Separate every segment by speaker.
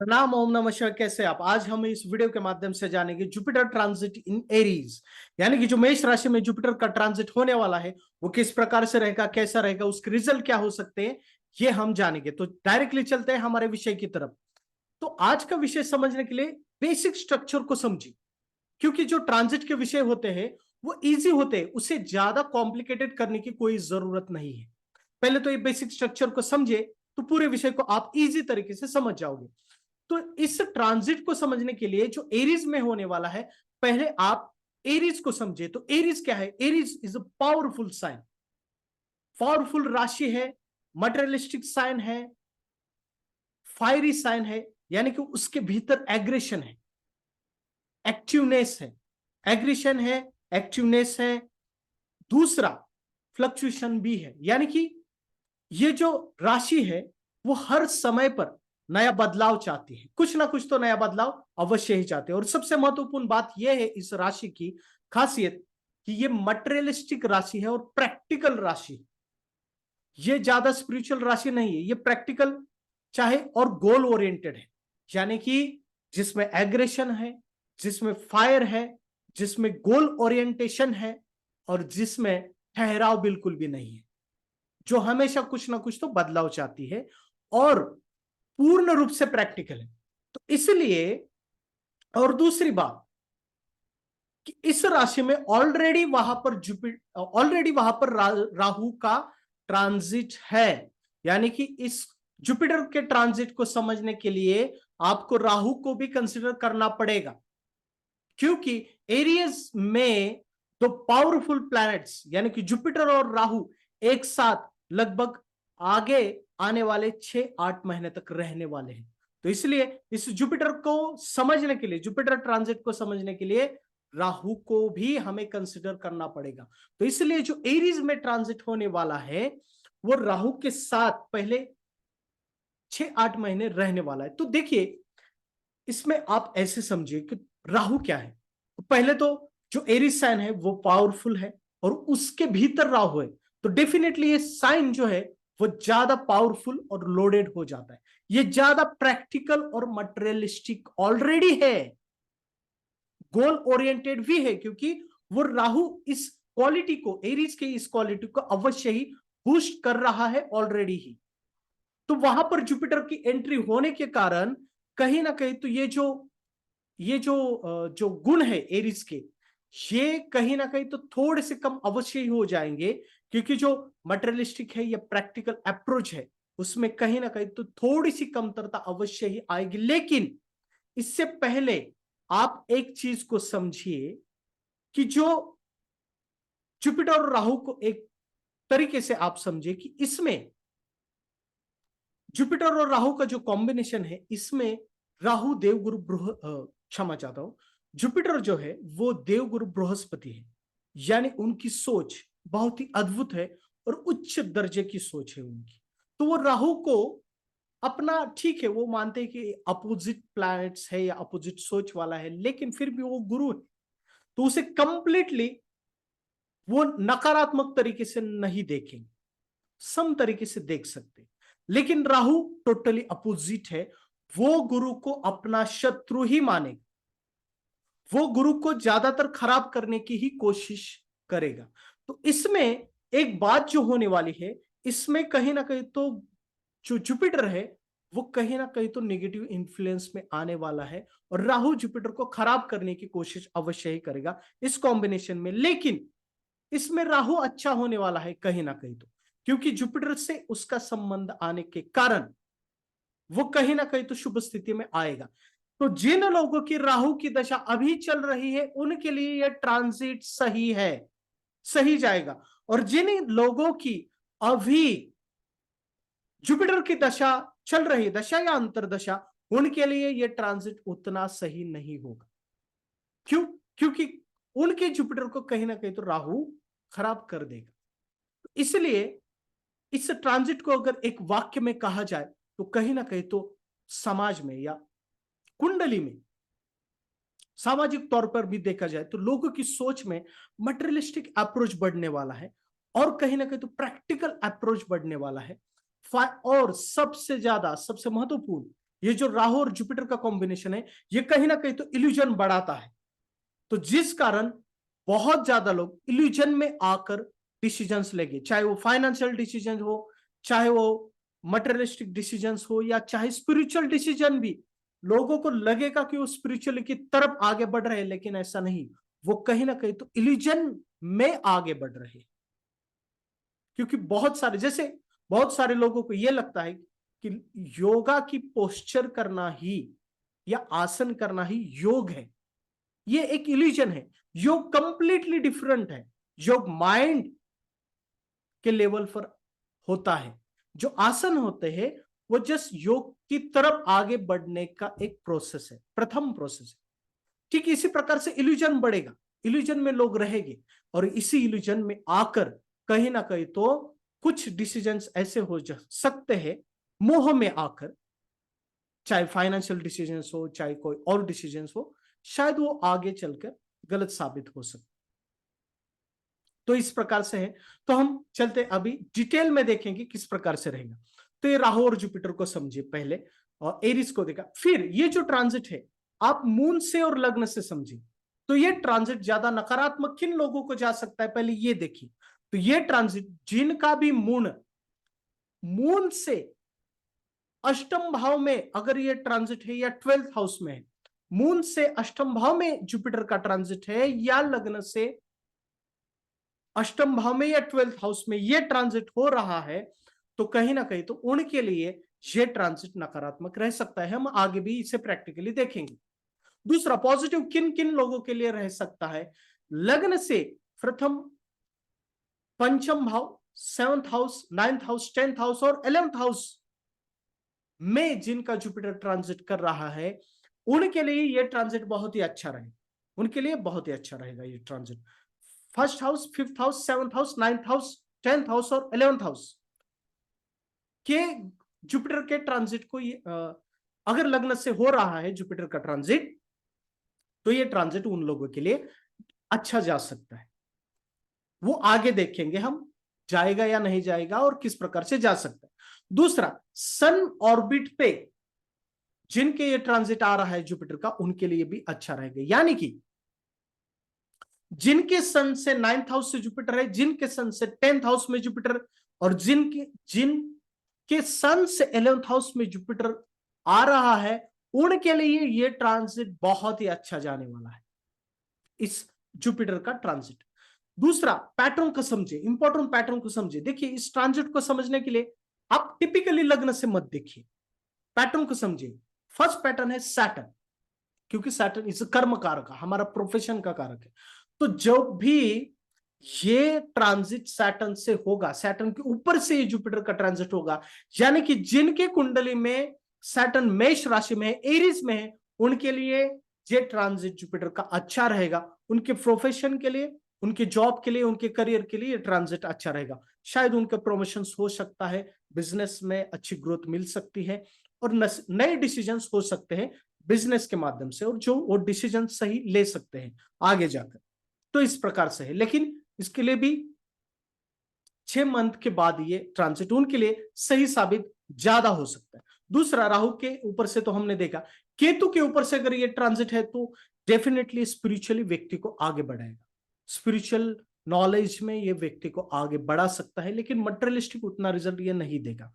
Speaker 1: प्रणाम, ओम नमः शिवाय। कैसे आप? आज हम इस वीडियो के माध्यम से जानेंगे जुपिटर ट्रांजिट इन एरीज, यानी कि जो मेष राशि में जुपिटर का ट्रांजिट होने वाला है वो किस प्रकार से रहेगा, कैसा रहेगा, उसके रिजल्ट क्या हो सकते हैं, ये हम जानेंगे। तो डायरेक्टली चलते हैं हमारे विषय की तरफ। तो आज का विषय समझने के लिए बेसिक स्ट्रक्चर को समझिए, क्योंकि जो ट्रांजिट के विषय होते हैं वो इजी होते हैं, उसे ज्यादा कॉम्प्लिकेटेड करने की कोई जरूरत नहीं है। पहले तो ये बेसिक स्ट्रक्चर को समझे तो पूरे विषय को आप इजी तरीके से समझ जाओगे। तो इस ट्रांजिट को समझने के लिए जो एरीज में होने वाला है, पहले आप एरीज को समझे। तो एरीज क्या है? Aries is a powerful sign, powerful राशि है, मटेरियलिस्टिक साइन है, फायरी साइन है, यानी कि उसके भीतर एग्रेशन है, एक्टिवनेस है, एग्रेशन है, एक्टिवनेस है। दूसरा, फ्लक्चुएशन भी है, यानी कि ये जो राशि है वो हर समय पर नया बदलाव चाहती है, कुछ ना कुछ तो नया बदलाव अवश्य ही चाहते हैं। और सबसे महत्वपूर्ण बात यह है इस राशि की खासियत कि ये मटेरियलिस्टिक राशि है और प्रैक्टिकल राशि है। ये ज्यादा स्पिरिचुअल राशि नहीं है, ये प्रैक्टिकल चाहे और गोल ओरिएंटेड है, यानी कि जिसमें एग्रेशन है, जिसमें फायर है, जिसमें गोल ओरिएंटेशन है और जिसमें ठहराव बिल्कुल भी नहीं है, जो हमेशा कुछ ना कुछ तो बदलाव चाहती है और पूर्ण रूप से प्रैक्टिकल है। तो इसलिए, और दूसरी बात कि इस राशि में ऑलरेडी वहां पर राहु का ट्रांजिट है, यानी कि इस जुपिटर के ट्रांजिट को समझने के लिए आपको राहु को भी कंसिडर करना पड़ेगा, क्योंकि एरियस में दो पावरफुल प्लैनेट्स यानी कि जुपिटर और राहु एक साथ लगभग आगे आने वाले 6-8 महीने तक रहने वाले हैं। तो इसलिए इस जुपिटर को समझने के लिए, जुपिटर ट्रांजिट को समझने के लिए राहु को भी हमें कंसिडर करना पड़ेगा। तो इसलिए जो एरीज में ट्रांजिट होने वाला है वो राहु के साथ पहले 6-8 महीने रहने वाला है। तो देखिए, इसमें आप ऐसे समझिए कि राहु क्या है। तो पहले तो जो एरीज साइन है वो पावरफुल है और उसके भीतर राहु है, तो डेफिनेटली ये साइन जो है वो ज्यादा पावरफुल और लोडेड हो जाता है। ये ज्यादा प्रैक्टिकल और मटेरियलिस्टिक ऑलरेडी है, गोल ओरिएंटेड भी है, क्योंकि वो राहु इस क्वालिटी को, एरीज के इस क्वालिटी को अवश्य ही बूस्ट कर रहा है ऑलरेडी ही। तो वहां पर जुपिटर की एंट्री होने के कारण कहीं ना कहीं तो जो गुण है एरीज के, ये कहीं ना कहीं तो थोड़े से कम अवश्य ही हो जाएंगे, क्योंकि जो मटेरियलिस्टिक है या प्रैक्टिकल अप्रोच है उसमें कहीं ना कहीं तो थोड़ी सी कमतरता अवश्य ही आएगी। लेकिन इससे पहले आप एक चीज को समझिए कि जो जुपिटर और राहु को एक तरीके से आप समझिए कि इसमें जुपिटर और राहु का जो कॉम्बिनेशन है, इसमें राहु देवगुरु क्षमा चाहता हूं, जुपिटर जो है वो देवगुरु बृहस्पति है, यानी उनकी सोच बहुत ही अद्भुत है और उच्च दर्जे की सोच है उनकी। तो वो राहु को अपना, ठीक है, वो मानते हैं कि अपोजिट प्लैनेट्स है या अपोजिट सोच वाला है, लेकिन फिर भी वो गुरु है, तो उसे कंप्लीटली वो नकारात्मक तरीके से नहीं देखेंगे, सम तरीके से देख सकते हैं। लेकिन राहु टोटली अपोजिट है, वो गुरु को अपना शत्रु ही मानेगा, वो गुरु को ज्यादातर खराब करने की ही कोशिश करेगा। तो इसमें एक बात जो होने वाली है, इसमें कहीं ना कहीं तो जो जुपिटर है वो कहीं ना कहीं तो नेगेटिव इन्फ्लुएंस में आने वाला है और राहु जुपिटर को खराब करने की कोशिश अवश्य ही करेगा इस कॉम्बिनेशन में। लेकिन इसमें राहु अच्छा होने वाला है कहीं ना कहीं तो, क्योंकि जुपिटर से उसका संबंध आने के कारण वो कहीं ना कहीं तो शुभ स्थिति में आएगा। तो जिन लोगों की राहु की दशा अभी चल रही है उनके लिए यह ट्रांजिट सही है, सही जाएगा। और जिन लोगों की अभी जुपिटर की दशा चल रही है, दशा या अंतरदशा, उनके लिए यह ट्रांजिट उतना सही नहीं होगा। क्यों? क्योंकि उनके जुपिटर को कहीं ना कहीं तो राहु खराब कर देगा। इसलिए इस ट्रांजिट को अगर एक वाक्य में कहा जाए तो कहीं ना कहीं तो समाज में या कुंडली में, सामाजिक तौर पर भी देखा जाए तो लोगों की सोच में मटेरियलिस्टिक अप्रोच बढ़ने वाला है और कहीं ना कहीं तो प्रैक्टिकल अप्रोच बढ़ने वाला है। और सबसे ज्यादा, सबसे महत्वपूर्ण, ये जो राहु और जुपिटर का कॉम्बिनेशन है, ये कहीं ना कहीं तो इल्यूजन बढ़ाता है। तो जिस कारण बहुत ज्यादा लोग इल्यूजन में आकर डिसीजंस लेंगे, चाहे वो फाइनेंशियल डिसीजन हो, चाहे वो मटेरियलिस्टिक डिसीजंस हो, या चाहे स्पिरिचुअल डिसीजन भी। लोगों को लगेगा कि वो स्पिरिचुअल की तरफ आगे बढ़ रहे हैं, लेकिन ऐसा नहीं, वो कहीं ना कहीं तो इल्यूजन में आगे बढ़ रहे हैं। क्योंकि बहुत सारे लोगों को यह लगता है कि योगा की पोस्चर करना ही या आसन करना ही योग है। ये एक इल्यूजन है। योग कंप्लीटली डिफरेंट है। योग माइंड के लेवल पर होता है। जो आसन होते हैं वो जस्ट योग की तरफ आगे बढ़ने का एक प्रोसेस है, प्रथम प्रोसेस है। ठीक इसी प्रकार से इल्यूजन बढ़ेगा, इल्यूजन में लोग रहेंगे, और इसी इल्यूजन में आकर कहीं ना कहीं तो कुछ डिसीजंस ऐसे हो जा सकते हैं मोह में आकर, चाहे फाइनेंशियल डिसीजंस हो, चाहे कोई और डिसीजंस हो, शायद वो आगे चलकर गलत साबित हो सकते। तो इस प्रकार से है। तो हम चलते अभी डिटेल में देखेंगे किस प्रकार से रहेगा। तो ये राहु और जुपिटर को समझिए पहले, और एरिस को देखा। फिर ये जो ट्रांजिट है आप मून से और लग्न से समझिए। तो ये ट्रांजिट ज्यादा नकारात्मक किन लोगों को जा सकता है, पहले ये देखिए। तो ये ट्रांजिट जिनका भी मून से अष्टम भाव में अगर ये ट्रांजिट है, या 12th हाउस में है, मून से अष्टम भाव में जुपिटर का ट्रांजिट है, या लग्न से अष्टम भाव में या 12th हाउस में ये ट्रांजिट हो रहा है, तो कहीं ना कहीं तो उनके लिए ये ट्रांजिट नकारात्मक रह सकता है। हम आगे भी इसे प्रैक्टिकली देखेंगे। दूसरा पॉजिटिव किन किन लोगों के लिए रह सकता है, लग्न से प्रथम पंचम भाव, 7th house, 9th house, 10th house और 11th हाउस में जिनका जुपिटर ट्रांजिट कर रहा है, उनके लिए ये ट्रांजिट बहुत ही अच्छा रहेगा। उनके लिए बहुत ही अच्छा रहेगा ये transit. 1st house, 5th house, 7th house, 9th house, 10th house और 11th हाउस के जुपिटर के ट्रांजिट को अगर लग्न से हो रहा है जुपिटर का ट्रांजिट, तो ये ट्रांजिट उन लोगों के लिए अच्छा जा सकता है। वो आगे देखेंगे हम, जाएगा या नहीं जाएगा और किस प्रकार से जा सकता है। दूसरा, सन ऑर्बिट पे जिनके ये ट्रांजिट आ रहा है जुपिटर का, उनके लिए भी अच्छा रहेगा। यानी कि जिनके सन से 9th हाउस से जुपिटर है, जिनके सन से 10th हाउस में जुपिटर, और जिनके सन से 11th हाउस में जुपिटर आ रहा है, उनके लिए ये ट्रांजिट बहुत ही अच्छा जाने वाला है, इस जुपिटर का ट्रांजिट। दूसरा, पैटर्न को समझे, इंपॉर्टेंट पैटर्न को समझे। देखिए इस ट्रांजिट को समझने के लिए आप टिपिकली लग्न से मत देखिए, पैटर्न को समझिए। फर्स्ट पैटर्न है सैटर्न, क्योंकि सैटर्न इस कर्म कारक, हमारा प्रोफेशन का कारक है। तो जब भी ये ट्रांजिट सैटर्न से होगा, सैटर्न के ऊपर से ये जुपिटर का ट्रांजिट होगा, यानी कि जिनके कुंडली में सैटर्न मेष राशि में है, एरीज में है, उनके लिए ये ट्रांजिट जुपिटर का अच्छा रहेगा। उनके प्रोफेशन के लिए, उनके जॉब के लिए, उनके करियर के लिए ये ट्रांजिट अच्छा रहेगा। शायद उनका प्रमोशन हो सकता है, बिजनेस में अच्छी ग्रोथ मिल सकती है, और नए डिसीजंस हो सकते हैं बिजनेस के माध्यम से, और जो वो डिसीजन सही ले सकते हैं आगे जाकर। तो इस प्रकार से है, लेकिन इसके लिए भी 6 मंथ के बाद ये ट्रांजिट उनके लिए सही साबित ज्यादा हो सकता है। दूसरा, राहु के ऊपर से तो हमने देखा, केतु के ऊपर से अगर ये ट्रांजिट है तो डेफिनेटली स्पिरिचुअली व्यक्ति को आगे बढ़ाएगा, स्पिरिचुअल नॉलेज में ये व्यक्ति को आगे बढ़ा सकता है, लेकिन मटेरियलिस्टिक उतना रिजल्ट ये नहीं देगा।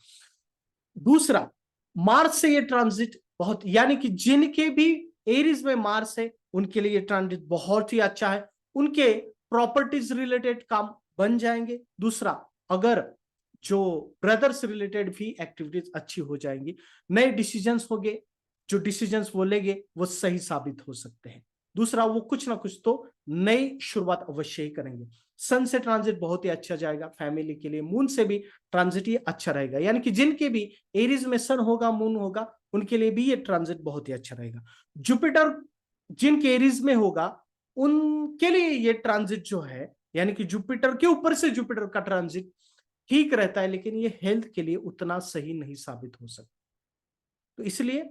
Speaker 1: दूसरा, मार्स से ये ट्रांजिट बहुत, यानी कि जिनके भी एरीज में मार्स है, उनके लिए ये ट्रांजिट बहुत ही अच्छा है। उनके प्रॉपर्टीज रिलेटेड काम बन जाएंगे। दूसरा, अगर जो ब्रदर्स रिलेटेड भी एक्टिविटीज अच्छी हो जाएंगी, नए डिसीजंस होंगे, जो डिसीजंस वो लेंगे वो सही साबित हो सकते हैं। दूसरा, वो कुछ ना कुछ तो नई शुरुआत अवश्य ही करेंगे। सन से ट्रांजिट बहुत ही अच्छा जाएगा फैमिली के लिए। मून से भी ट्रांजिट ये अच्छा रहेगा, यानी कि जिनके भी एरीज में सन होगा, मून होगा, उनके लिए भी ये ट्रांजिट बहुत ही अच्छा रहेगा। जुपिटर जिनके एरीज में होगा, उनके लिए ये ट्रांजिट जो है, यानी कि जुपिटर के ऊपर से जुपिटर का ट्रांजिट ठीक रहता है, लेकिन ये हेल्थ के लिए उतना सही नहीं साबित हो सकता, तो इसलिए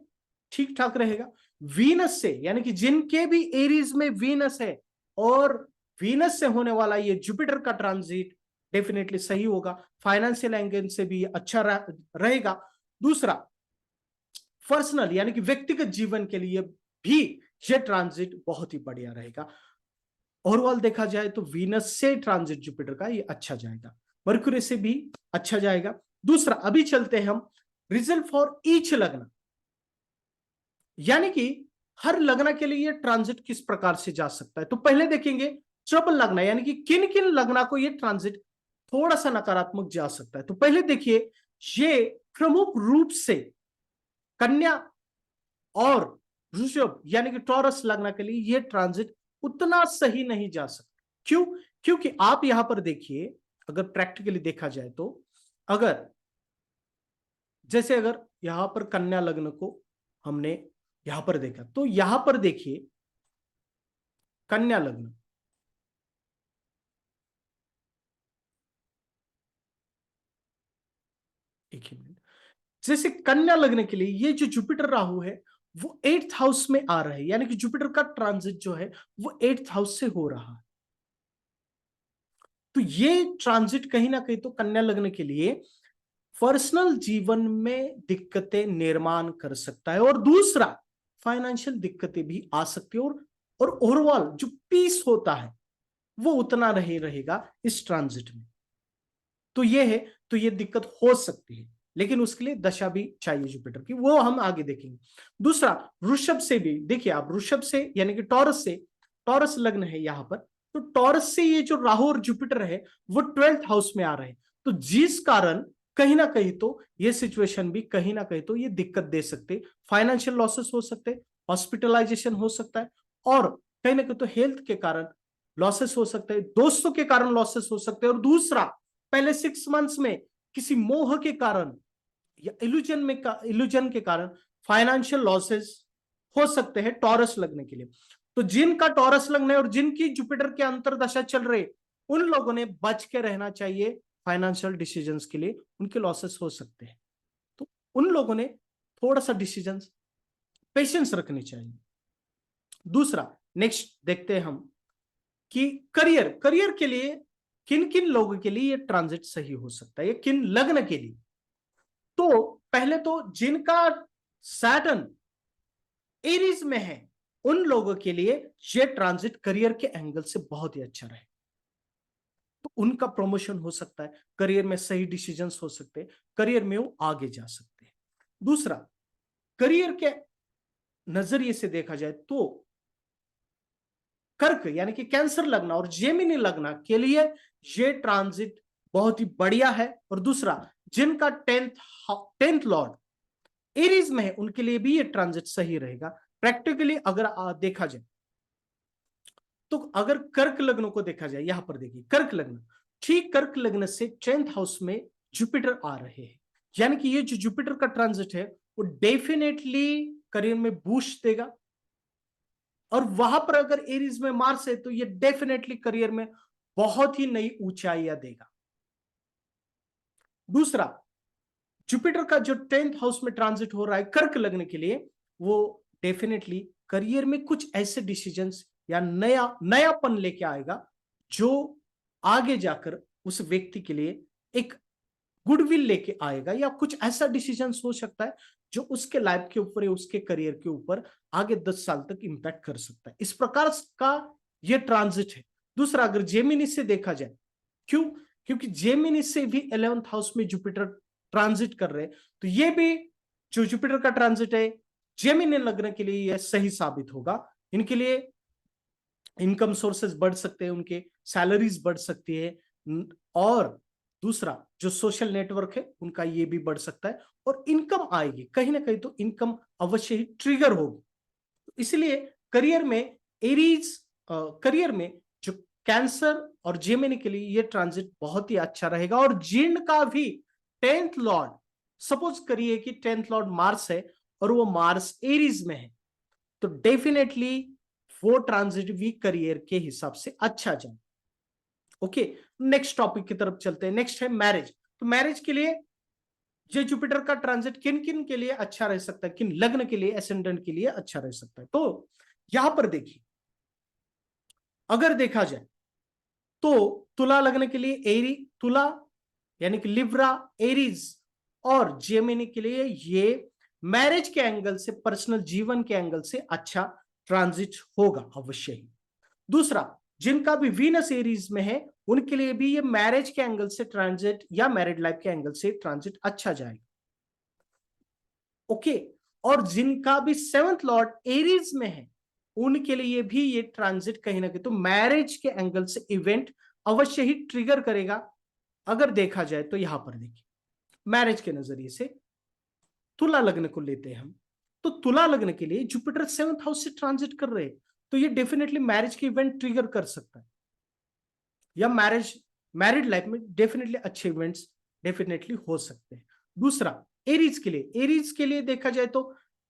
Speaker 1: ठीक ठाक रहेगा। वीनस से, यानी कि जिनके भी एरीज में वीनस है, और वीनस से होने वाला ये जुपिटर का ट्रांजिट डेफिनेटली सही होगा। फाइनेंशियल एंगल से भी अच्छा रहेगा। दूसरा, पर्सनल यानी कि व्यक्तिगत जीवन के लिए भी ये ट्रांजिट बहुत ही बढ़िया रहेगा। ओवरऑल देखा जाए तो वीनस से ट्रांजिट जुपिटर का ये अच्छा जाएगा, मर्क्यूरी से भी अच्छा जाएगा। दूसरा, अभी चलते हैं हम रिजल्ट फॉर ईच लग्न, यानी कि हर लग्न के लिए ये ट्रांजिट किस प्रकार से जा सकता है। तो पहले देखेंगे ट्रबल लग्न, यानी कि किन किन लग्न को ये ट्रांजिट थोड़ा सा नकारात्मक जा सकता है। तो पहले देखिए, ये प्रमुख रूप से कन्या और वृषभ यानी कि टॉरस लग्न के लिए ये ट्रांजिट उतना सही नहीं जा सकता। क्यों? क्योंकि आप यहां पर देखिए, अगर प्रैक्टिकली देखा जाए तो अगर जैसे अगर यहां पर कन्या लग्न को हमने यहां पर देखा, तो यहां पर देखिए कन्या लग्न, एक ही मिनट, जैसे कन्या लग्न के लिए ये जो जुपिटर राहु है वो 8th हाउस में आ रहा है, यानी कि जुपिटर का ट्रांजिट जो है वो 8th हाउस से हो रहा है। तो ये ट्रांजिट कहीं ना कहीं तो कन्या लग्न के लिए पर्सनल जीवन में दिक्कतें निर्माण कर सकता है, और दूसरा फाइनेंशियल दिक्कतें भी आ सकती है, और ओवरऑल जो पीस होता है वो उतना नहीं रहेगा इस ट्रांजिट में। तो ये है, तो ये दिक्कत हो सकती है, लेकिन उसके लिए दशा भी चाहिए जुपिटर की, वो हम आगे देखेंगे। दूसरा, वृषभ से भी देखिए आप, वृषभ से यानी कि टॉरस से, टॉरस लग्न है यहां पर, तो टॉरस से ये जो राहु और जुपिटर है वो 12th हाउस में आ रहे हैं, तो जिस कारण कहीं ना कहीं तो ये सिचुएशन भी कहीं ना कहीं तो ये दिक्कत दे सकते, फाइनेंशियल लॉसेस हो सकते, हॉस्पिटलाइजेशन हो सकता है, और कहीं ना कहीं तो हेल्थ के कारण लॉसेस हो सकते हैं, दोस्तों के कारण लॉसेस हो सकते हैं, और दूसरा पहले 6 मंथ्स में किसी मोह के कारण या इल्यूजन के कारण फाइनेंशियल लॉसेस हो सकते हैं टॉरस लगने के लिए। तो जिनका टॉरस लगना है और जिनकी जुपिटर के अंतरदशा चल रहे, उन लोगों ने बच के रहना चाहिए फाइनेंशियल डिसीजंस के लिए, उनके लॉसेस हो सकते हैं। तो उन लोगों ने थोड़ा सा डिसीजंस पेशेंस रखनी चाहिए। दूसरा, नेक्स्ट देखते हैं हम कि करियर, करियर के लिए किन किन लोगों के लिए ये ट्रांजिट सही हो सकता है, किन लग्न के लिए। तो पहले तो जिनका सैटर्न एरीज में है, उन लोगों के लिए ये ट्रांजिट करियर के एंगल से बहुत ही अच्छा रहे, तो उनका प्रमोशन हो सकता है, करियर में सही डिसीजंस हो सकते हैं, करियर में वो आगे जा सकते हैं। दूसरा, करियर के नजरिए से देखा जाए तो कर्क यानी कि कैंसर लगना और जेमिनी लगना के लिए ये ट्रांजिट बहुत ही बढ़िया है, और दूसरा जिनका टेंथ लॉर्ड एरीज में है उनके लिए भी ये ट्रांजिट सही रहेगा। प्रैक्टिकली अगर देखा जाए तो अगर कर्क लग्न को देखा जाए, यहां पर देखिए कर्क लग्न, ठीक कर्क लग्न से 10th हाउस में जुपिटर आ रहे हैं, यानी कि ये जो जुपिटर का ट्रांजिट है वो डेफिनेटली करियर में बूस्ट देगा, और वहां पर अगर एरीज में मार्स है तो ये डेफिनेटली करियर में बहुत ही नई ऊंचाइयां देगा। दूसरा, जुपिटर का जो 10th हाउस में ट्रांजिट हो रहा है कर्क लग्न के लिए, वो डेफिनेटली करियर में कुछ ऐसे डिसीजंस या नयापन लेके आएगा जो आगे जाकर उस व्यक्ति के लिए एक गुडविल लेके आएगा, या कुछ ऐसा डिसीजन हो सकता है जो उसके लाइफ के ऊपर या उसके करियर के ऊपर आगे 10 साल तक इंपैक्ट कर सकता है। इस प्रकार का ये ट्रांजिट है। दूसरा, अगर जेमिनी से देखा जाए, क्यों? क्योंकि जेमिनी से भी 11th हाउस में जुपिटर ट्रांजिट कर रहे हैं, तो ये भी जो जुपिटर का ट्रांजिट है जेमिनी लग्न के लिए यह सही साबित होगा। इनके लिए इनकम सोर्सेज बढ़ सकते हैं, उनके सैलरीज बढ़ सकती है, और दूसरा जो सोशल नेटवर्क है उनका ये भी बढ़ सकता है, और इनकम आएगी, कहीं ना कहीं तो इनकम अवश्य ही ट्रिगर होगी। इसलिए करियर में एरीज, करियर में जो कैंसर और जेमिनी के लिए ये ट्रांजिट बहुत ही अच्छा रहेगा। और जिनका भी 10th लॉर्ड, सपोज करिए कि 10th लॉर्ड मार्स है और वो मार्स एरीज में है, तो डेफिनेटली वो ट्रांजिट भी करियर के हिसाब से अच्छा जाए। ओके, नेक्स्ट टॉपिक की तरफ चलते हैं। नेक्स्ट है मैरिज। तो मैरिज के लिए ये जुपिटर का ट्रांजिट किन किन के लिए अच्छा रह सकता है, किन लग्न के लिए, एसेंडेंट के लिए अच्छा रह सकता है। तो यहां पर देखिए, अगर देखा जाए तो तुला लग्न के लिए एरी, तुला यानी कि लिब्रा, एरीज और जेमिनी के लिए ये मैरिज के एंगल से, पर्सनल जीवन के एंगल से अच्छा ट्रांजिट होगा अवश्य ही। दूसरा, जिनका भी वीनस एरीज में है उनके लिए भी ये मैरिज के एंगल से ट्रांजिट या मैरिड लाइफ के एंगल से ट्रांजिट अच्छा जाएगा। ओके, और जिनका भी सेवंथ लॉर्ड एरीज में है उनके लिए भी ये ट्रांजिट कहीं ना कहीं तो मैरिज के एंगल से इवेंट अवश्य ही ट्रिगर करेगा। अगर देखा जाए तो यहां पर देखिए, मैरिज के नजरिए से तुला लग्न को लेते हैं हम, तो तुला लग्न के लिए जुपिटर सेवंथ हाउस से ट्रांजिट कर रहे हैं, तो ये डेफिनेटली मैरिज के इवेंट ट्रिगर कर सकता है, या मैरिड लाइफ में डेफिनेटली अच्छे इवेंट्स डेफिनेटली हो सकते हैं। दूसरा, एरीज के लिए देखा जाए तो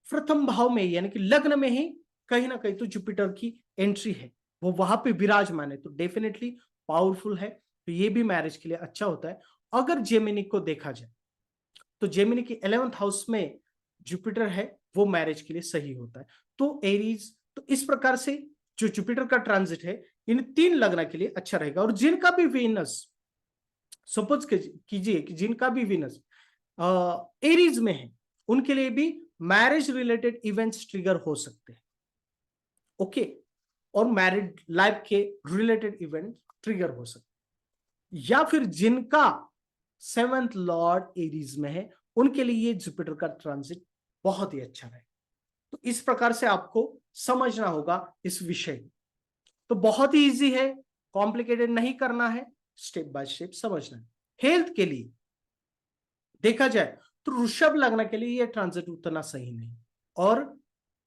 Speaker 1: प्रथम भाव में यानी कि लग्न में ही कहीं ना कहीं तो जुपिटर की एंट्री है, वो वहां पे विराजमान है, तो डेफिनेटली पावरफुल है, तो ये भी मैरिज के लिए अच्छा होता है। अगर जेमिनी को देखा जाए तो जेमिनी की 11th हाउस में जुपिटर है, वो मैरिज के लिए सही होता है। तो एरीज, तो इस प्रकार से जो जुपिटर का ट्रांजिट है इन 3 लग्न के लिए अच्छा रहेगा। और जिनका भी वीनस, सपोज कीजिए कि जिनका भी वीनस एरीज में है उनके लिए भी मैरिज रिलेटेड इवेंट्स ट्रिगर हो सकते हैं। ओके, और मैरिड लाइफ के रिलेटेड इवेंट ट्रिगर हो सकते हैं। या फिर जिनका 7th लॉर्ड एरीज में है उनके लिए ये जुपिटर का ट्रांजिट बहुत ही अच्छा है। तो इस प्रकार से आपको समझना होगा इस विषय को। तो बहुत ही इजी है, कॉम्प्लिकेटेड नहीं करना है, स्टेप बाय स्टेप समझना है। हेल्थ के लिए देखा जाए तो वृषभ लग्न के लिए यह ट्रांजिट उतना सही नहीं, और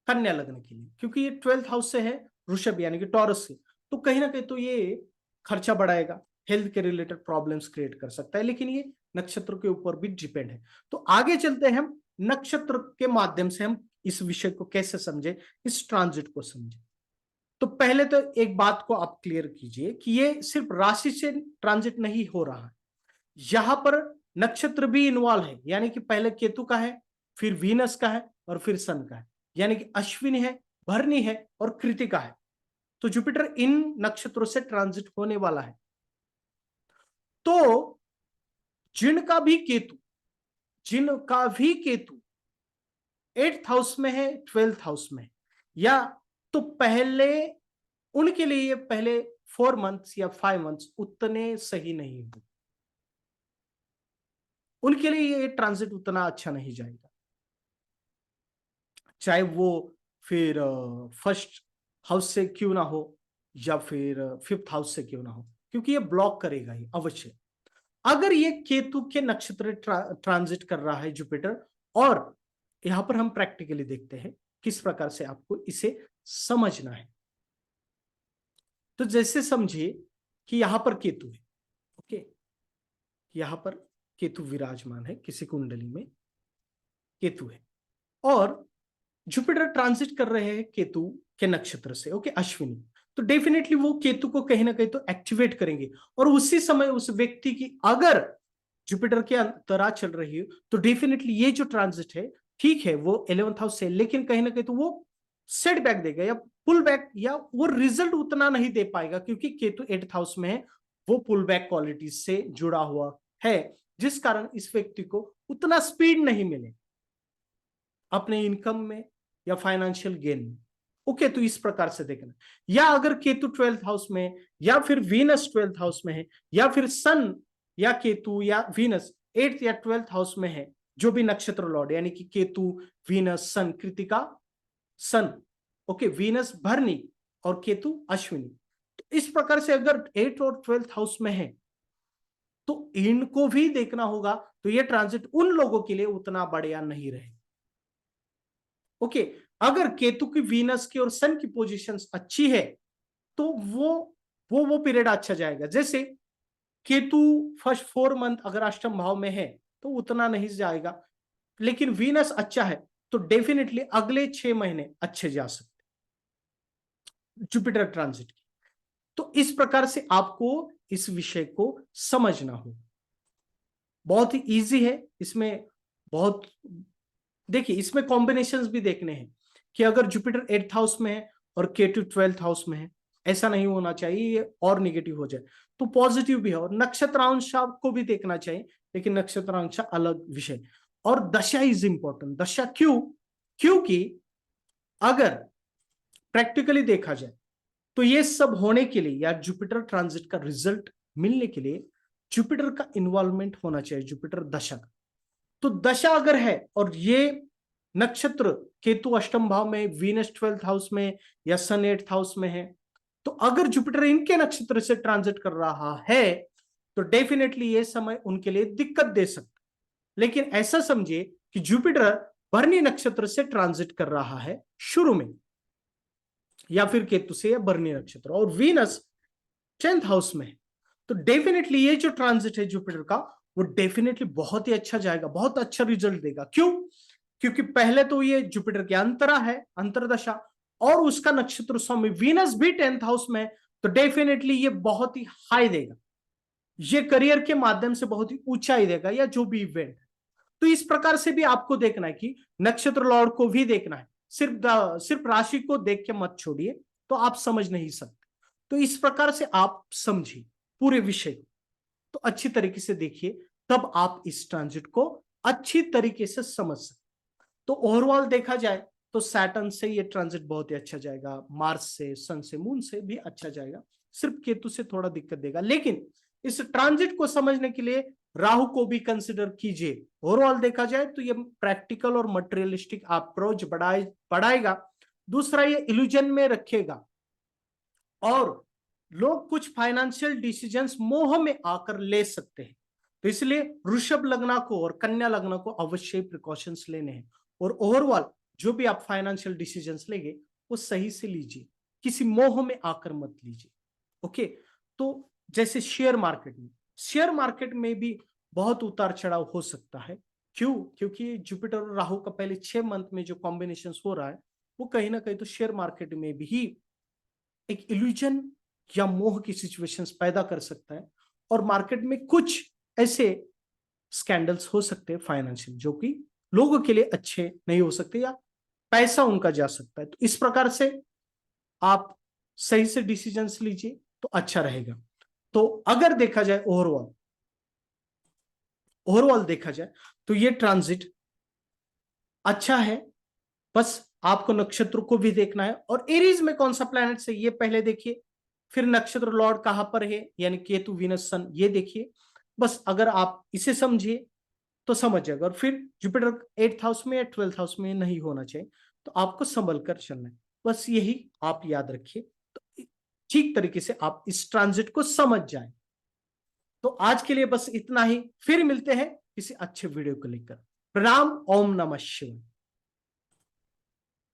Speaker 1: कन्या लग्न के लिए क्योंकि ये 12th हाउस से है, वृषभ यानी कि टॉरस से, तो कहीं ना कहीं तो ये खर्चा बढ़ाएगा, हेल्थ के रिलेटेड प्रॉब्लम्स क्रिएट कर सकता है, लेकिन ये नक्षत्र के ऊपर भी डिपेंड है। तो आगे चलते हैं हम, नक्षत्र के माध्यम से हम इस विषय को कैसे समझे, इस ट्रांजिट को समझे। तो पहले तो एक बात को आप क्लियर कीजिए कि ये सिर्फ राशि से ट्रांजिट नहीं हो रहा है, यहां पर नक्षत्र भी इन्वॉल्व है, यानी कि पहले केतु का है, फिर वीनस का है, और फिर सन का है, यानी कि अश्विनी है, भरणी है और कृतिका है। तो जुपिटर इन नक्षत्रों से ट्रांजिट होने वाला है। तो जिनका भी केतु 8th हाउस में है, 12th हाउस में है, या तो पहले उनके लिए ये पहले 4 मंथ्स या 5 मंथ्स उतने सही नहीं हो, उनके लिए ये ट्रांजिट उतना अच्छा नहीं जाएगा, चाहे वो फिर फर्स्ट हाउस से क्यों ना हो या फिर 5th हाउस से क्यों ना हो, क्योंकि ये ब्लॉक करेगा ही अवश्य। अगर ये केतु के नक्षत्र ट्रांजिट कर रहा है जुपिटर, और यहां पर हम प्रैक्टिकली देखते हैं किस प्रकार से आपको इसे समझना है। तो जैसे समझिए कि यहां पर केतु है, ओके, यहां पर केतु विराजमान है, किसी कुंडली में केतु है, और जुपिटर ट्रांजिट कर रहे हैं केतु के नक्षत्र से, ओके, अश्विनी, तो डेफिनेटली वो केतु को कहीं ना कहीं तो एक्टिवेट करेंगे, और उसी समय उस व्यक्ति की अगर जुपिटर के अंतरा चल रही है तो डेफिनेटली ये जो ट्रांजिट है, ठीक है वो 11th हाउस से, लेकिन कहीं ना कहीं तो वो सेट बैक देगा या पुल बैक, या वो रिजल्ट उतना नहीं दे पाएगा, क्योंकि केतु 8th हाउस में है, वो पुल बैक क्वालिटीज से जुड़ा हुआ है, जिस कारण इस व्यक्ति को उतना स्पीड नहीं मिले अपने इनकम में या फाइनेंशियल गेन में। ओके, तो इस प्रकार से देखना। या अगर केतु 12th हाउस में, या फिर वीनस 12th हाउस में है, या फिर सन या केतु या वीनस 8th या 12th हाउस में है, जो भी नक्षत्र लॉर्ड यानी कि केतु, वीनस, सन, कृतिका, सन, ओके, वीनस भरणी और केतु अश्विनी, तो इस प्रकार से अगर 8th और 12th हाउस में है तो इनको भी देखना होगा, तो ये ट्रांजिट उन लोगों के लिए उतना बढ़िया नहीं रहे। ओके, अगर केतु की, वीनस की और सन की पोजीशंस अच्छी है तो वो पीरियड अच्छा जाएगा। जैसे केतु फर्स्ट 4 मंथ अगर अष्टम भाव में है तो उतना नहीं जाएगा, लेकिन वीनस अच्छा है तो डेफिनेटली अगले 6 महीने अच्छे जा सकते जुपिटर ट्रांजिट की। तो इस प्रकार से आपको इस विषय को समझना हो, बहुत ही इजी है। इसमें बहुत, देखिए इसमें कॉम्बिनेशंस भी देखने हैं कि अगर जुपिटर 8th हाउस में है और केतु 12th हाउस में है, ऐसा नहीं होना चाहिए ये और निगेटिव हो जाए, तो पॉजिटिव भी है। और नक्षत्रांश को भी देखना चाहिए, लेकिन नक्षत्रांश अलग विषय। और दशा इज इंपॉर्टेंट। दशा क्यों? क्योंकि अगर प्रैक्टिकली देखा जाए तो ये सब होने के लिए या जुपिटर ट्रांजिट का रिजल्ट मिलने के लिए जुपिटर का इन्वॉल्वमेंट होना चाहिए, जुपिटर दशा का। तो दशा अगर है और ये नक्षत्र केतु अष्टम भाव में, वीनस 12th हाउस में या सन 8th हाउस में है, तो अगर जुपिटर इनके नक्षत्र से ट्रांजिट कर रहा है तो डेफिनेटली ये समय उनके लिए दिक्कत दे सकता है। लेकिन ऐसा समझिए कि जुपिटर भरणी नक्षत्र से ट्रांजिट कर रहा है शुरू में, या फिर केतु से या भरणी नक्षत्र, और वीनस 10th हाउस में है, तो डेफिनेटली ये जो ट्रांजिट है जुपिटर का वो डेफिनेटली बहुत ही अच्छा जाएगा, बहुत अच्छा रिजल्ट देगा। क्यों? क्योंकि पहले तो ये जुपिटर के अंतरा है, अंतरदशा, और उसका नक्षत्र स्वामी वीनस भी 10th हाउस में, तो डेफिनेटली ये बहुत ही हाई देगा, ये करियर के माध्यम से बहुत ही ऊंचाई देगा, या जो भी इवेंट। तो इस प्रकार से भी आपको देखना है कि नक्षत्र लॉर्ड को भी देखना है, सिर्फ राशि को देख के मत छोड़िए, तो आप समझ नहीं सकते। तो इस प्रकार से आप समझिए पूरे विषय को, तो अच्छी तरीके से देखिए, तब आप इस ट्रांजिट को अच्छी तरीके से समझ सकते। तो ओवरऑल देखा जाए तो सैटर्न से ये ट्रांजिट बहुत ही अच्छा जाएगा, मार्स से, सन से, मून से भी अच्छा जाएगा, सिर्फ केतु से थोड़ा दिक्कत देगा। लेकिन इस ट्रांजिट को समझने के लिए राहु को भी कंसिडर कीजिए। ओवरऑल देखा जाए तो ये प्रैक्टिकल और मटेरियलिस्टिक अप्रोच बढ़ाएगा। दूसरा, ये इल्यूजन में रखेगा, और लोग कुछ फाइनेंशियल डिसीजंस मोह में आकर ले सकते हैं। तो इसलिए वृषभ लग्न को और कन्या लग्न को अवश्य प्रिकॉशंस लेने हैं, और ओवरऑल जो भी आप फाइनेंशियल डिसीजंस लेंगे वो सही से लीजिए, किसी मोह में आकर मत लीजिए। ओके, तो जैसे शेयर मार्केट में भी बहुत उतार चढ़ाव हो सकता है। क्यों? क्योंकि जुपिटर और राहु का पहले 6 मंथ में जो कॉम्बिनेशन हो रहा है वो कहीं ना कहीं तो शेयर मार्केट में भी एक इल्यूजन या मोह की सिचुएशंस पैदा कर सकता है, और मार्केट में कुछ ऐसे स्कैंडल्स हो सकते हैं फाइनेंशियल, जो कि लोगों के लिए अच्छे नहीं हो सकते, या पैसा उनका जा सकता है। तो इस प्रकार से आप सही से डिसीजंस लीजिए तो अच्छा रहेगा। तो अगर देखा जाए ओवरऑल देखा जाए तो ये ट्रांजिट अच्छा है, बस आपको नक्षत्र को भी देखना है, और एरीज में कौन सा प्लैनेट है ये पहले देखिए, फिर नक्षत्र लॉर्ड कहां पर है, यानी केतु, वीनस, सन, ये देखिए। बस अगर आप इसे समझिए तो समझ जाएगा। और फिर जुपिटर 8th हाउस में या 12th हाउस में नहीं होना चाहिए, तो आपको संभल कर चलना है। बस यही आप याद रखिए, तो ठीक तरीके से आप इस ट्रांजिट को समझ जाए। तो आज के लिए बस इतना ही, फिर मिलते हैं किसी अच्छे वीडियो को लेकर। प्रणाम, ओम नमः शिवाय।